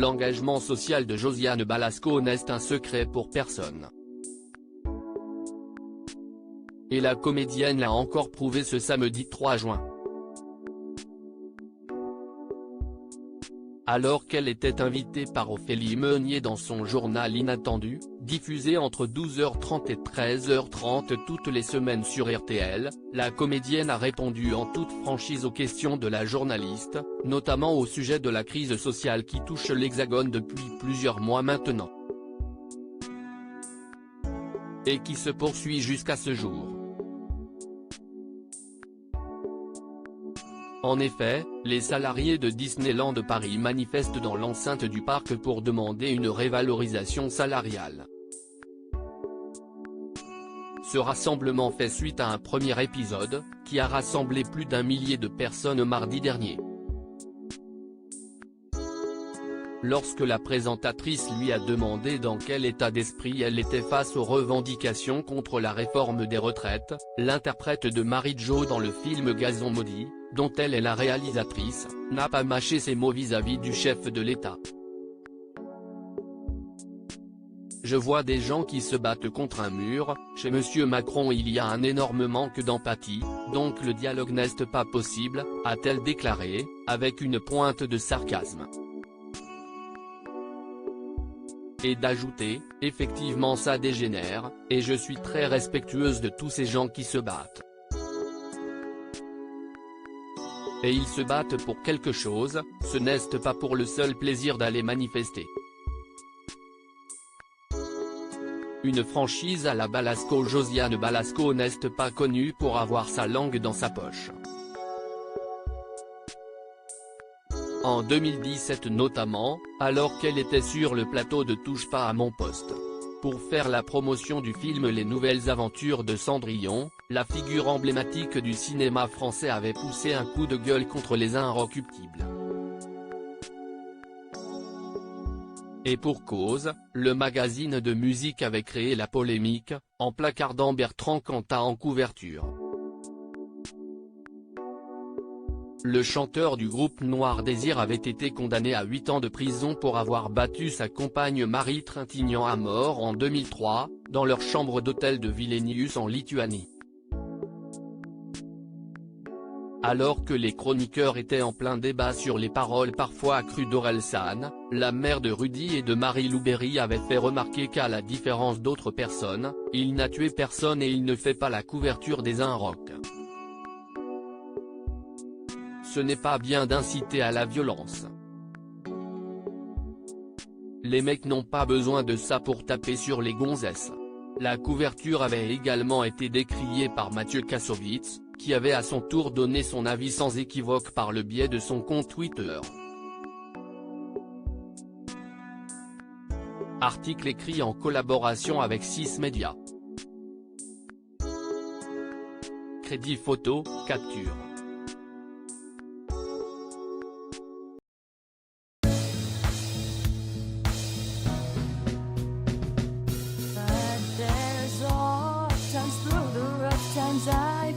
L'engagement social de Josiane Balasco n'est un secret pour personne. Et la comédienne l'a encore prouvé ce samedi 3 juin. Alors qu'elle était invitée par Ophélie Meunier dans son journal Inattendu, diffusé entre 12h30 et 13h30 toutes les semaines sur RTL, la comédienne a répondu en toute franchise aux questions de la journaliste, notamment au sujet de la crise sociale qui touche l'Hexagone depuis plusieurs mois maintenant. Et qui se poursuit jusqu'à ce jour. En effet, les salariés de Disneyland Paris manifestent dans l'enceinte du parc pour demander une révalorisation salariale. Ce rassemblement fait suite à un premier épisode, qui a rassemblé plus d'1 millier de personnes mardi dernier. Lorsque la présentatrice lui a demandé dans quel état d'esprit elle était face aux revendications contre la réforme des retraites, l'interprète de Marie-Jo dans le film Gazon maudit, dont elle est la réalisatrice, n'a pas mâché ses mots vis-à-vis du chef de l'État. Je vois des gens qui se battent contre un mur, chez M. Macron il y a un énorme manque d'empathie, donc le dialogue n'est pas possible, a-t-elle déclaré, avec une pointe de sarcasme. Et d'ajouter, effectivement ça dégénère, et je suis très respectueuse de tous ces gens qui se battent. Et ils se battent pour quelque chose, ce n'est pas pour le seul plaisir d'aller manifester. Une franchise à la Balasco. Josiane Balasco n'est pas connue pour avoir sa langue dans sa poche. En 2017 notamment, alors qu'elle était sur le plateau de Touche pas à mon poste. Pour faire la promotion du film Les Nouvelles Aventures de Cendrillon, la figure emblématique du cinéma français avait poussé un coup de gueule contre les inrecuptibles. Et pour cause, le magazine de musique avait créé la polémique, en placardant Bertrand Cantat en couverture. Le chanteur du groupe Noir Désir avait été condamné à 8 ans de prison pour avoir battu sa compagne Marie Trintignant à mort en 2003, dans leur chambre d'hôtel de Vilnius en Lituanie. Alors que les chroniqueurs étaient en plein débat sur les paroles parfois accrues d'Orelsan, la mère de Rudy et de Marie-Lou Berry avait fait remarquer qu'à la différence d'autres personnes, il n'a tué personne et il ne fait pas la couverture des Inrocks. Ce n'est pas bien d'inciter à la violence. Les mecs n'ont pas besoin de ça pour taper sur les gonzesses. La couverture avait également été décriée par Mathieu Kassovitz, qui avait à son tour donné son avis sans équivoque par le biais de son compte Twitter. Article écrit en collaboration avec 6 médias. Crédit photo, capture. Times through the rough times I